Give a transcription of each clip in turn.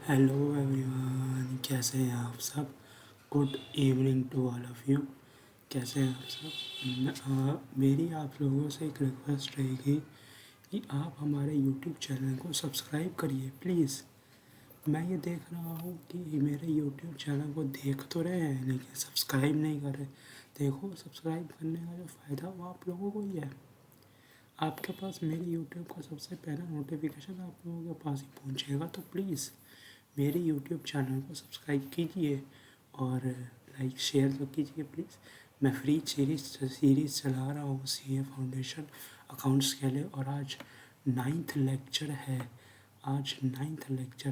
Hello everyone, कैसे हैं आप सब। Good evening to all of you. कैसे हैं आप सब। मेरी आप लोगों से एक रिक्वेस्ट रहेगी कि आप हमारे यूट्यूब चैनल को सब्सक्राइब करिए प्लीज़। मैं ये देख रहा हूँ कि मेरे यूट्यूब चैनल को देख तो रहे हैं लेकिन सब्सक्राइब नहीं कर रहे। देखो, सब्सक्राइब करने का जो फ़ायदा वो आप लोगों को ही है। आपके पास मेरे यूट्यूब का सबसे पहला नोटिफिकेशन आप लोगों के पास ही पहुँचेगा, तो प्लीज़ मेरे यूट्यूब चैनल को सब्सक्राइब कीजिए और लाइक शेयर तो कीजिए प्लीज़। मैं फ्री सीरीज़ चला रहा हूँ सीए फाउंडेशन अकाउंट्स के लिए, और आज नाइन्थ लेक्चर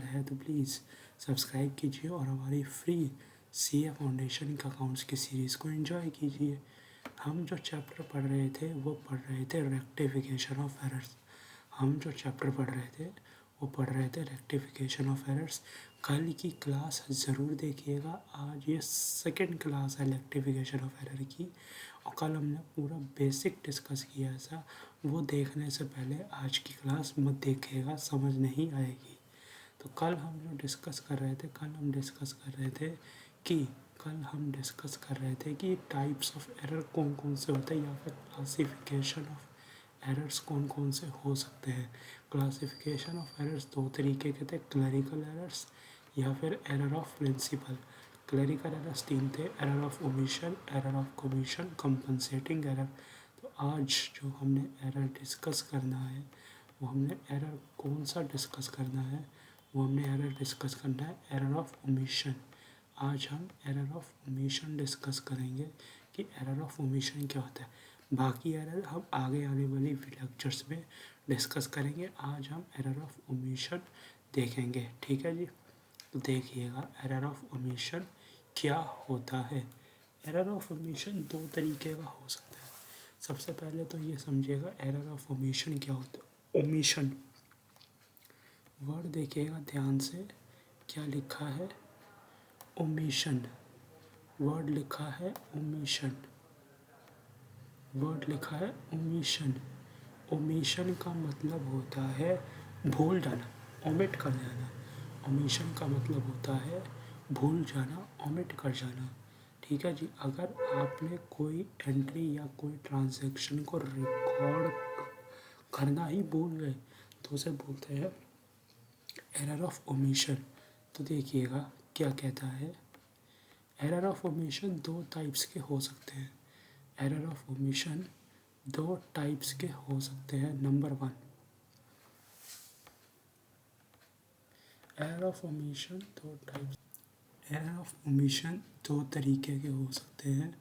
है। तो प्लीज़ सब्सक्राइब कीजिए और हमारी फ्री सीए फाउंडेशन अकाउंट्स की सीरीज़ को एंजॉय कीजिए। हम जो चैप्टर पढ़ रहे थे वो पढ़ रहे थे रेक्टिफिकेशन ऑफ एरर्स। हम जो चैप्टर पढ़ रहे थे वो पढ़ रहे थे रेक्टिफिकेशन ऑफ एरर्स। कल की क्लास ज़रूर देखिएगा। आज ये सेकंड क्लास है रेक्टिफिकेशन ऑफ एरर की, और कल हमने पूरा बेसिक डिस्कस किया था। वो देखने से पहले आज की क्लास मत देखिएगा, समझ नहीं आएगी। तो कल हम डिस्कस कर रहे थे कि टाइप्स ऑफ एरर कौन कौन से होते हैं, या फिर क्लासिफिकेशन ऑफ एरर्स कौन कौन से हो सकते हैं। क्लासिफिकेशन ऑफ एरर्स दो तरीके के थे, क्लरिकल एरर्स या फिर error of principle. Clerical errors तीन थे, error of omission, error of commission, compensating error. तो आज जो हमने एरर डिस्कस करना है वो हमने एरर कौन सा डिस्कस करना है, वो हमने एरर डिस्कस करना है एरर ऑफ ओमिशन। आज हम एरर ऑफ ओमिशन डिस्कस करेंगे कि एरर ऑफ ओमिशन क्या होता है। बाकी एरर हम आगे आने वाली लेक्चर्स में डिस्कस करेंगे। आज हम एरर ऑफ ओमिशन देखेंगे, ठीक है जी। तो देखिएगा एरर ऑफ ओमिशन क्या होता है। एरर ऑफ ओमिशन दो तरीके का हो सकता है। सबसे पहले तो ये समझिएगा एरर ऑफ ओमिशन क्या होता है। ओमिशन वर्ड देखिएगा ध्यान से, क्या लिखा है, ओमिशन। वर्ड लिखा है ओमिशन, वर्ड लिखा है ओमिशन। ओमिशन का मतलब होता है भूल जाना, ओमिट कर जाना। ओमिशन का मतलब होता है भूल जाना, ओमिट कर जाना, ठीक है जी। अगर आपने कोई एंट्री या कोई ट्रांजैक्शन को रिकॉर्ड करना ही भूल गए तो उसे बोलते हैं एरर ऑफ ओमिशन। तो देखिएगा क्या कहता है। एरर ऑफ ओमिशन दो टाइप्स के हो सकते हैं। एरर ऑफ ओमिशन दो टाइप्स के हो सकते हैं। Number one, error of omission दो टाइप्स, एरर ऑफ ओमिशन दो तरीके के हो सकते हैं।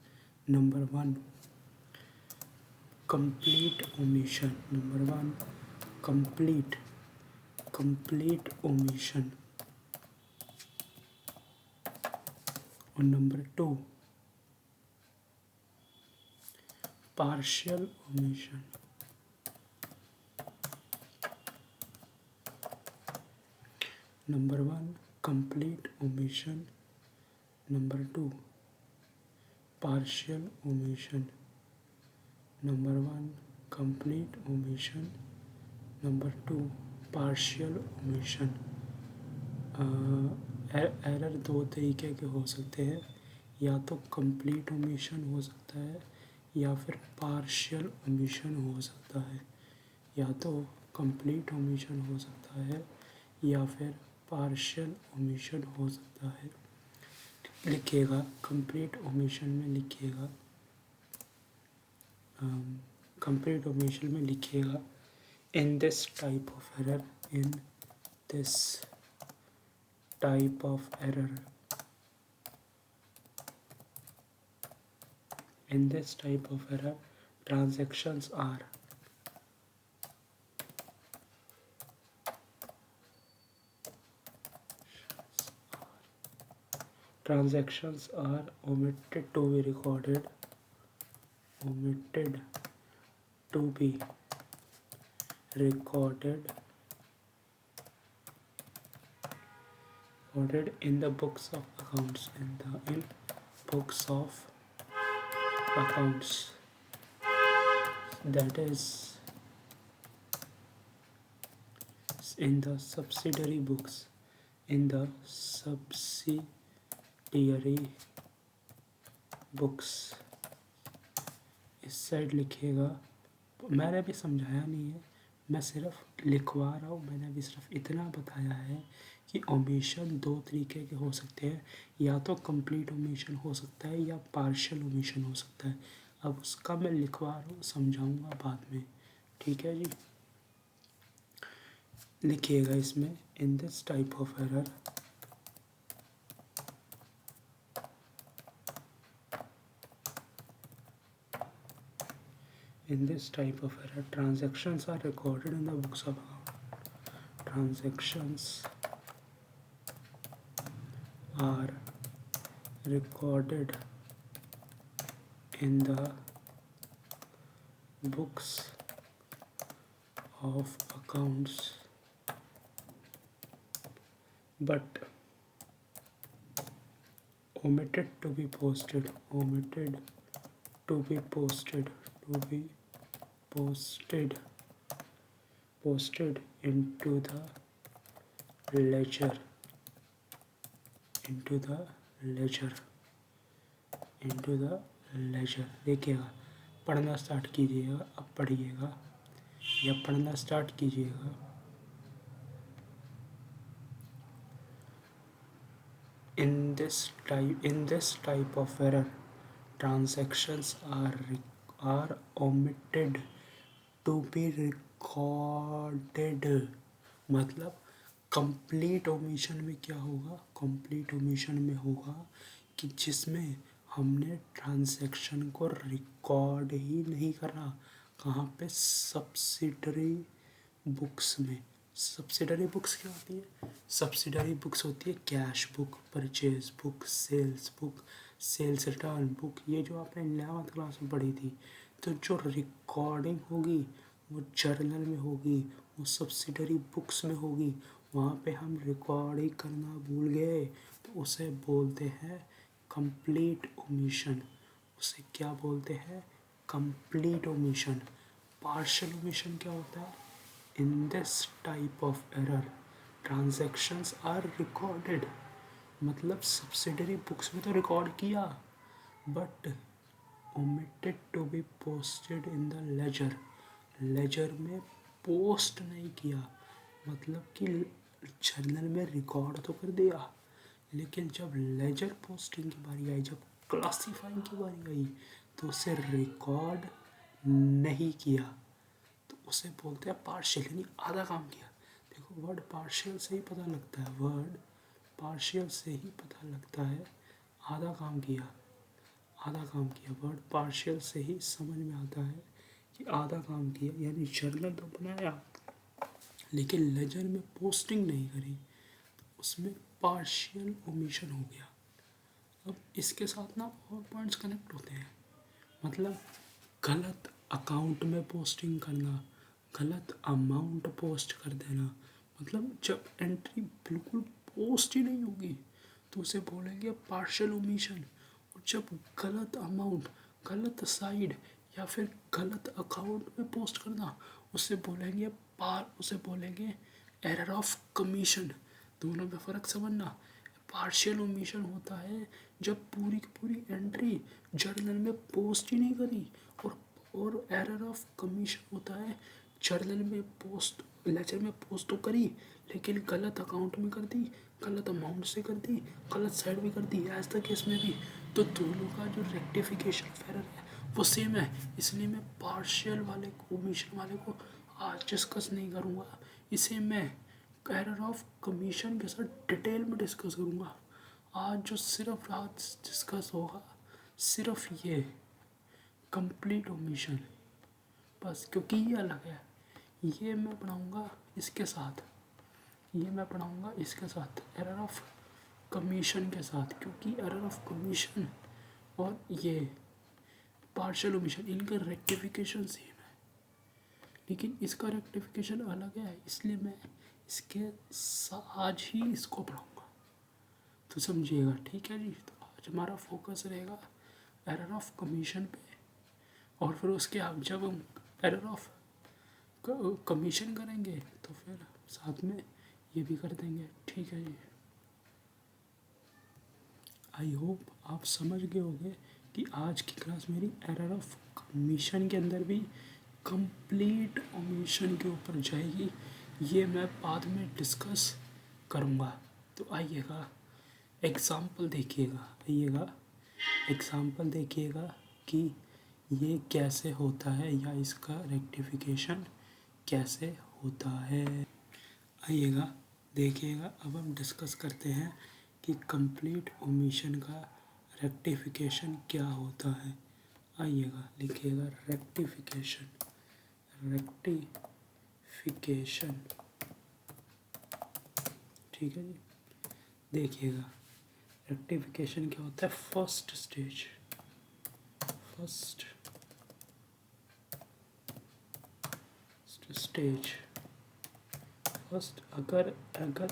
Number one, complete omission. Number one, complete omission. और number two, partial omission. Number one, complete omission. Number two, partial omission. Number one, complete omission. Number two, partial omission. Error दो तरीके के हो सकते हैं, या तो कंप्लीट ओमिशन हो सकता है या फिर पार्शियल ओमिशन हो सकता है। या तो कंप्लीट ओमिशन हो सकता है या फिर पार्शियल ओमिशन हो सकता है। लिखिएगा कंप्लीट ओमिशन में, लिखिएगा कंप्लीट ओमिशन में लिखिएगा इन this type of error, in this type of error, in this type of error transactions are omitted to be recorded, omitted to be recorded in the books of accounts, in books of accounts, that is in the subsidiary books, in the subsidiary books. इस side लिखिएगा, मैंने भी समझाया नहीं है, मैं सिर्फ लिखवा रहा हूँ। मैंने भी सिर्फ इतना बताया है कि ओमिशन दो तरीके के हो सकते हैं, या तो कंप्लीट ओमिशन हो सकता है या पार्शियल ओमिशन हो सकता है। अब उसका मैं लिखवा रहा हूँ, समझाऊंगा बाद में, ठीक है जी। लिखिएगा इसमें, इन this type of error transactions are recorded in the books of account. Transactions are recorded in the books of accounts, but omitted to be posted into the ledger देखिएगा, पढ़ना स्टार्ट कीजिएगा, अब पढ़िएगा या पढ़ना स्टार्ट कीजिएगा। In this type of error, transactions are omitted to be recorded। मतलब complete omission में क्या होगा, कंप्लीट ओमिशन में होगा कि जिसमें हमने ट्रांजैक्शन को रिकॉर्ड ही नहीं करा। कहाँ पे, सब्सिडरी बुक्स में। सब्सिडरी बुक्स क्या होती है, सब्सिडरी बुक्स होती है cash book, purchase book, sales book, sales return book, ये जो आपने 11th क्लास में पढ़ी थी। तो जो रिकॉर्डिंग होगी वो जर्नल में होगी, वो सब्सिडरी बुक्स में होगी। वहाँ पे हम रिकॉर्डिंग करना भूल गए तो उसे बोलते हैं कंप्लीट ओमिशन। उसे क्या बोलते हैं, कंप्लीट ओमिशन। पार्शियल ओमिशन क्या होता है, in this type of error transactions are recorded. मतलब सब्सिडरी बुक्स में तो रिकॉर्ड किया, but omitted to be posted in the ledger, ledger में पोस्ट नहीं किया। मतलब कि जर्नल में रिकॉर्ड तो कर दिया, लेकिन जब लेजर पोस्टिंग की बारी आई, जब क्लासीफाइंग की बारी आई, तो उसे रिकॉर्ड नहीं किया, तो उसे बोलते हैं पार्शियल, यानी आधा काम किया। देखो वर्ड पार्शियल से ही पता लगता है, वर्ड पार्शियल से ही पता लगता है आधा काम किया, आधा काम किया। वर्ड पार्शियल से ही समझ में आता है कि आधा काम किया, यानी जर्नल तो बनाया लेकिन लेजर में पोस्टिंग नहीं करी, तो उसमें पार्शियल ओमिशन हो गया। अब इसके साथ ना और पॉइंट्स कनेक्ट होते हैं। मतलब गलत अकाउंट में पोस्टिंग करना, गलत अमाउंट पोस्ट कर देना। मतलब जब एंट्री बिल्कुल पोस्ट ही नहीं होगी तो उसे बोलेंगे पार्शियल ओमिशन। और जब गलत अमाउंट, गलत साइड या फिर गलत अकाउंट में पोस्ट करना, उसे बोलेंगे एरर ऑफ कमीशन। दोनों में फ़र्क समझना। पार्शियल ओमिशन होता है जब पूरी की पूरी एंट्री जर्नल में पोस्ट ही नहीं करी, और एरर ऑफ कमीशन होता है जर्नल में पोस्ट, लेजर में पोस्ट तो करी लेकिन गलत अकाउंट में कर दी, गलत अमाउंट से कर दी, गलत साइड भी कर दी, एज तक केस में भी। तो दोनों का जो रेक्टिफिकेशन एरर है वो सेम है, इसलिए मैं पार्शियल वाले को, ओमिशन वाले को आज डिस्कस नहीं करूँगा। इसे मैं एरर ऑफ कमीशन के साथ डिटेल में डिस्कस करूँगा। आज जो सिर्फ आज डिस्कस होगा सिर्फ ये कंप्लीट ओमिशन, बस, क्योंकि ये अलग है। ये मैं पढ़ाऊँगा इसके साथ, ये मैं पढ़ाऊँगा इसके साथ एरर ऑफ कमीशन के साथ, क्योंकि एरर ऑफ कमीशन और ये पार्शियल ओमिशन इनका रेक्टिफिकेशन सेम है, लेकिन इसका रेक्टिफिकेशन अलग है, इसलिए मैं इसके आज ही इसको पढ़ाऊँगा। तो समझिएगा, ठीक है जी। तो आज हमारा फोकस रहेगा एरर ऑफ कमीशन पे, और फिर उसके अब जब हम एरर ऑफ कमीशन करेंगे तो फिर साथ में ये भी कर देंगे, ठीक है जी। आई होप आप समझ गए होंगे कि आज की क्लास मेरी एरर ऑफ कमीशन के अंदर भी कंप्लीट ओमिशन के ऊपर जाएगी। ये मैं बाद में डिस्कस करूँगा। तो आइएगा एग्ज़ाम्पल देखिएगा, आइएगा एग्ज़ाम्पल देखिएगा कि ये कैसे होता है या इसका रेक्टिफिकेशन कैसे होता है। आइएगा देखिएगा, अब हम डिस्कस करते हैं कि कंप्लीट ओमिशन का रेक्टिफिकेशन क्या होता है। आइएगा लिखिएगा रेक्टिफिकेशन, रेक्टिफिकेशन, ठीक है जी। देखिएगा रेक्टिफिकेशन क्या होता है। First stage, first stage, first अगर अगर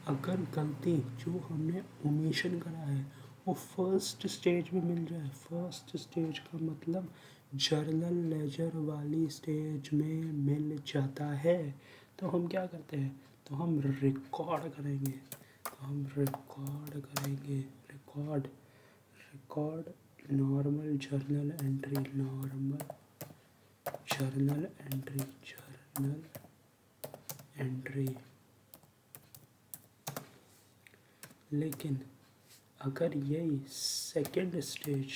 अगर गलती जो हमने ओमिशन करा है वो फर्स्ट स्टेज में मिल जाए, फर्स्ट स्टेज का मतलब जर्नल लेजर वाली स्टेज में मिल जाता है, तो हम क्या करते हैं, तो हम रिकॉर्ड करेंगे, तो हम रिकॉर्ड करेंगे, record record normal journal entry, normal journal entry, journal entry. लेकिन अगर यही सेकेंड स्टेज,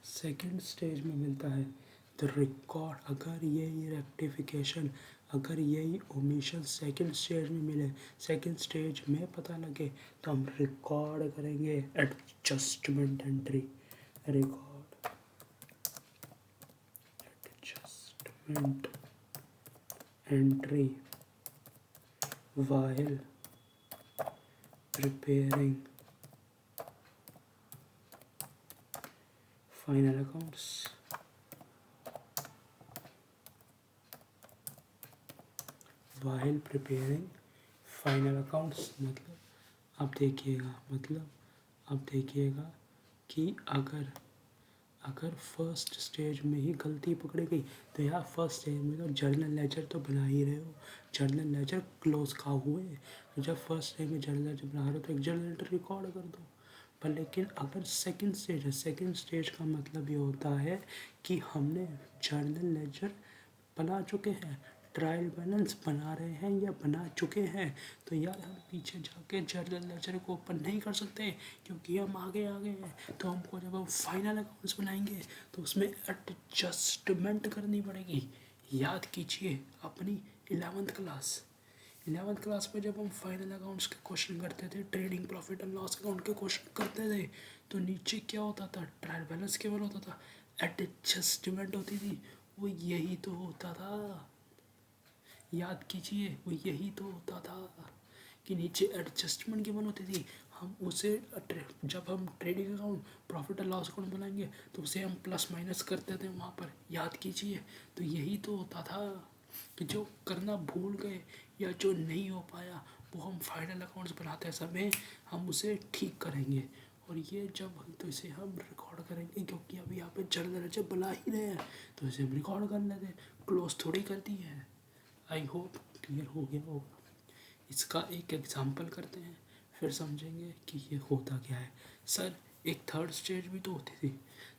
सेकेंड स्टेज में मिलता है तो रिकॉर्ड, अगर यही रेक्टिफिकेशन, अगर यही ओमिशन सेकेंड स्टेज में मिले, सेकेंड स्टेज में पता लगे, तो हम रिकॉर्ड करेंगे adjustment entry, record adjustment entry while preparing final accounts, while preparing final accounts. मतलब अब देखिएगा, मतलब अब देखिएगा कि अगर अगर फर्स्ट स्टेज में ही गलती पकड़ी गई तो यार फर्स्ट स्टेज में तो जर्नल लेजर तो बना ही रहे हो, जर्नल लेजर क्लोज का हुए, तो जब फर्स्ट स्टेज में जर्नल लेजर बना रहे हो तो एक जर्नल एंट्री रिकॉर्ड कर दो। पर लेकिन अगर सेकंड स्टेज है, सेकंड स्टेज का मतलब ये होता है कि हमने जर्नल लेजर बना चुके हैं, ट्रायल बैलेंस बना रहे हैं या बना चुके हैं, तो यार हम पीछे जाके जर्नल लेजर को ओपन नहीं कर सकते क्योंकि हम आगे आ गए हैं। तो हमको जब हम फाइनल अकाउंट्स बनाएंगे तो उसमें एडजस्टमेंट करनी पड़ेगी। याद कीजिए अपनी 11th क्लास, 11th क्लास में जब हम फाइनल अकाउंट्स के क्वेश्चन करते थे, trading profit and loss account के क्वेश्चन करते थे, तो नीचे क्या होता था, ट्रायल बैलेंस केवल होता था, एडजस्टमेंट होती थी, वो यही तो होता था। याद कीजिए वो यही तो होता था कि नीचे एडजस्टमेंट गिवन होती थी, हम उसे जब हम trading account profit and loss account बनाएंगे तो उसे हम प्लस माइनस करते थे वहाँ पर। याद कीजिए, तो यही तो होता था कि जो करना भूल गए या जो नहीं हो पाया वो हम फाइनल अकाउंट्स बनाते समय हम उसे ठीक करेंगे। और ये जब तो इसे हम रिकॉर्ड करेंगे क्योंकि अभी यहाँ पे जर्नल जब बना ही रहे हैं तो इसे हम रिकॉर्ड कर लेते हैं, क्लोज थोड़ी कर दी है। आई होप क्लियर हो गया होगा। इसका एक एग्जांपल करते हैं फिर समझेंगे कि ये होता क्या है। सर एक थर्ड स्टेज भी तो होती थी,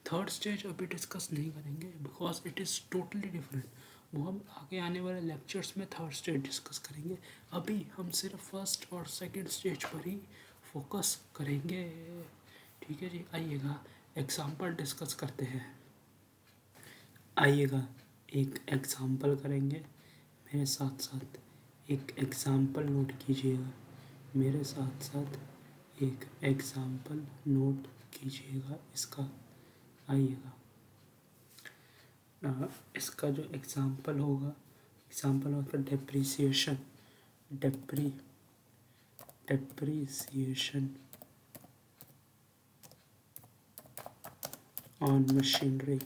थर्ड स्टेज अभी डिस्कस नहीं करेंगे because it is totally different, वो हम आगे आने वाले लेक्चर्स में थर्ड स्टेज डिस्कस करेंगे। अभी हम सिर्फ फर्स्ट और सेकंड स्टेज पर ही फोकस करेंगे, ठीक है जी। आइएगा एग्जांपल डिस्कस करते हैं, आइएगा एक एग्जांपल करेंगे मेरे साथ साथ, एक एग्जांपल नोट कीजिएगा मेरे साथ साथ, एक एग्जांपल नोट कीजिएगा इसका। आइएगा इसका जो एग्जांपल होगा, एग्जांपल होगा depreciation, depreciation on machinery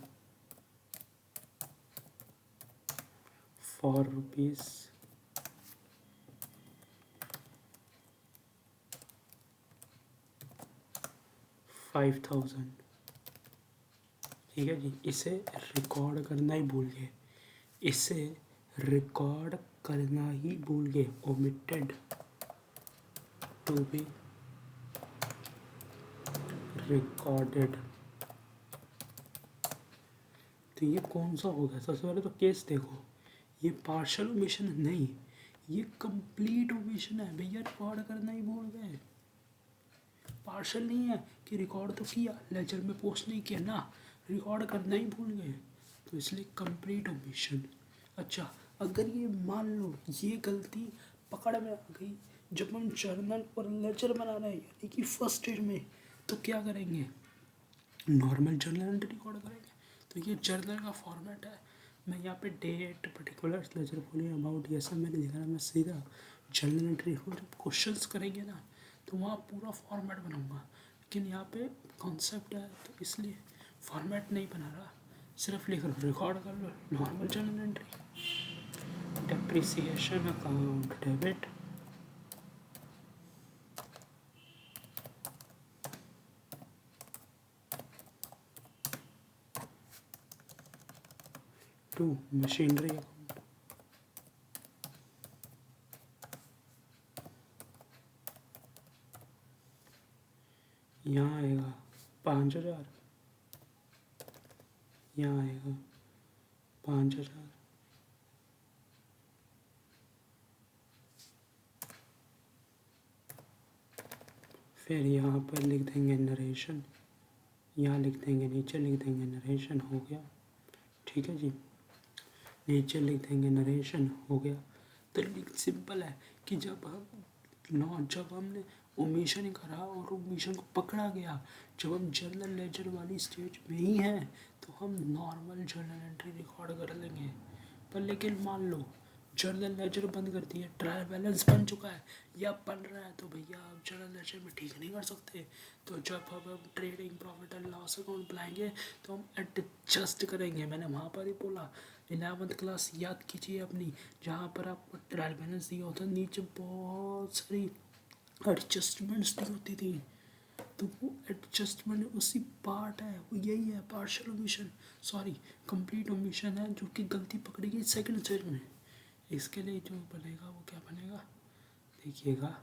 for rupees 5,000, ठीक है जी। इसे रिकॉर्ड करना ही भूल गए, इसे रिकॉर्ड करना ही भूल गए, ओमिटेड टू बी रिकॉर्डेड। तो ये कौन सा हो गया? सबसे पहले तो केस देखो, ये पार्शल ओमिशन नहीं, ये कंप्लीट ओमिशन है भैया, रिकॉर्ड करना ही भूल गए। पार्शल नहीं है कि रिकॉर्ड तो किया, लेजर में पोस्ट नहीं किया ना, रिकॉर्ड करना ही भूल गए, तो इसलिए कंप्लीट ओमिशन। अच्छा, अगर ये मान लो ये गलती पकड़ में आ गई जब हम जर्नल और लेजर बना रहे हैं, यानी कि फर्स्ट स्टेज में, तो क्या करेंगे? नॉर्मल जर्नल एंट्री रिकॉर्ड करेंगे। तो ये जर्नल का फॉर्मेट है। मैं यहाँ पे date, particular, ledger, volume, amount, ये सब मैंने लिखा है। मैं सीधा जर्नल एंट्री जब क्वेश्चंस करेंगे ना, तो वहाँ पूरा फॉर्मेट बनाऊंगा, लेकिन यहाँ पे कॉन्सेप्ट है तो इसलिए फॉर्मेट नहीं बना रहा, सिर्फ लिख लो, रिकॉर्ड कर लो, normal journal entry. Depreciation account, debit, to machinery account, यहाँ आएगा 5,000, यहाँ आएगा 5,000। फिर यहाँ पर लिख देंगे नरेशन, यहाँ लिख देंगे, नीचे लिख देंगे नरेशन, हो गया। ठीक है जी, नीचे लिख देंगे नरेशन, हो गया। तो सिंपल है कि जब हमने ओमिशन करा और ओमिशन को पकड़ा गया, जब हम जर्नल लेजर वाली स्टेज में ही हैं, तो हम नॉर्मल जर्नल एंट्री रिकॉर्ड कर लेंगे। पर लेकिन मान लो जर्नल लेजर बंद कर दिया, ट्रायल बैलेंस बन चुका है या बन रहा है, तो भैया आप जर्नल लेजर में ठीक नहीं कर सकते। तो जब हम trading profit and loss account बुलाएंगे तो हम एडजस्ट करेंगे। मैंने वहाँ पर ही बोला, 11th क्लास याद कीजिए अपनी, जहाँ पर आपको ट्रायल बैलेंस दिया होता, नीचे बहुत सारी एडजस्टमेंट्स दी होती थी, तो वो एडजस्टमेंट उसी पार्ट है, वो यही है partial omission, sorry complete omission है, जो कि गलती पकड़ी गई सेकंड स्टेज में। इसके लिए जो बनेगा वो क्या बनेगा, देखिएगा।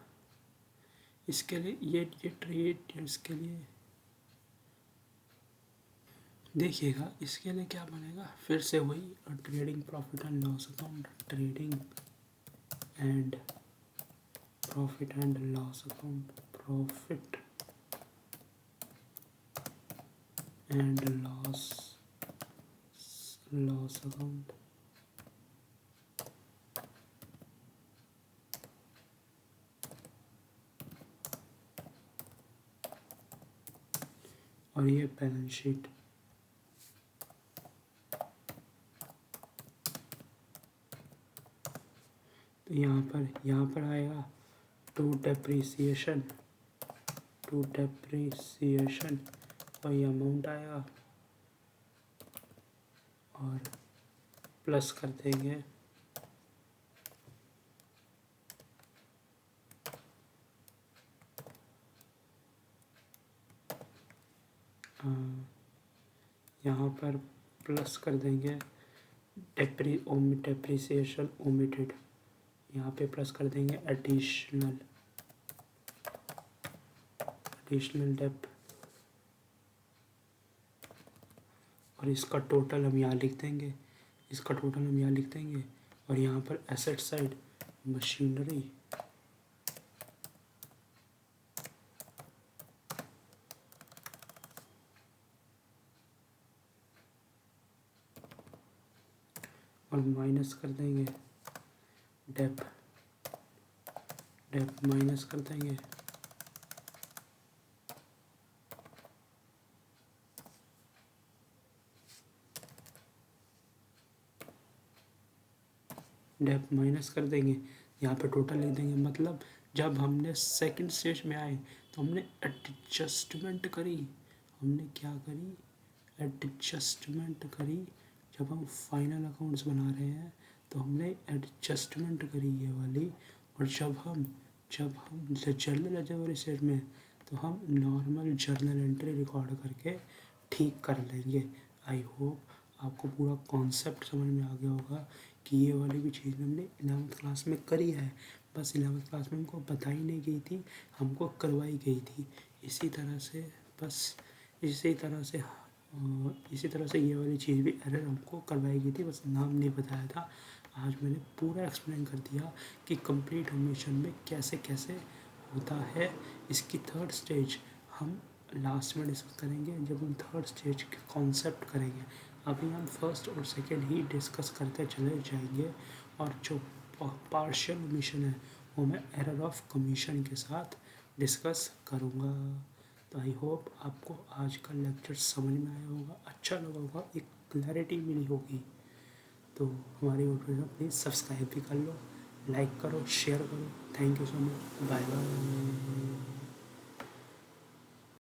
इसके लिए ये ट्रेड, इसके लिए देखिएगा, इसके लिए क्या बनेगा, फिर से वही trading profit and loss account, trading and profit and loss account, profit and loss account. और ये बैलेंस शीट, तो यहाँ पर आएगा टू डेप्रिसिएशन, और ये अमाउंट आएगा और प्लस कर देंगे यहाँ पर प्लस कर देंगे डेप्रिसिएशन ओमिटेड, यहाँ पे प्लस कर देंगे एडिशनल डेप, और इसका टोटल हम यहाँ लिख देंगे, और यहाँ पर एसेट साइड मशीनरी, और माइनस कर देंगे डेप माइनस कर देंगे यहाँ पे टोटल लिख देंगे। मतलब जब हमने सेकंड स्टेज में आए तो हमने एडजस्टमेंट करी, एडजस्टमेंट करी। जब हम फाइनल अकाउंट्स बना रहे हैं तो हमने एडजस्टमेंट करी ये वाली, और जब हम जर्नल लेजर वाली स्टेज में, तो हम नॉर्मल जर्नल एंट्री रिकॉर्ड करके ठीक कर लेंगे। आई होप आपको पूरा कॉन्सेप्ट समझ में आ गया होगा कि ये वाली भी चीज़ हमने 11th क्लास में करी है, बस 11th क्लास में हमको बताई नहीं गई थी, हमको करवाई गई थी। इसी तरह से बस इसी तरह से ये वाली चीज़ भी एरर हमको करवाई गई थी, बस नाम नहीं बताया था। आज मैंने पूरा एक्सप्लेन कर दिया कि कंप्लीट ऑटोमेशन में कैसे कैसे होता है। इसकी थर्ड स्टेज हम लास्ट में डिस्कस करेंगे, जब हम थर्ड स्टेज के कॉन्सेप्ट करेंगे। अभी हम फर्स्ट और सेकंड ही डिस्कस करते चले जाएंगे, और जो पार्शियल ऑटोमेशन है वो मैं एरर ऑफ कमीशन के साथ डिस्कस करूँगा। तो आई होप आपको आज का लेक्चर समझ में आया होगा, अच्छा लगा होगा, एक क्लैरिटी मिली होगी। तो हमारी वीडियो प्लीज़ सब्सक्राइब भी कर लो, लाइक करो, शेयर करो। Thank you so much, bye bye.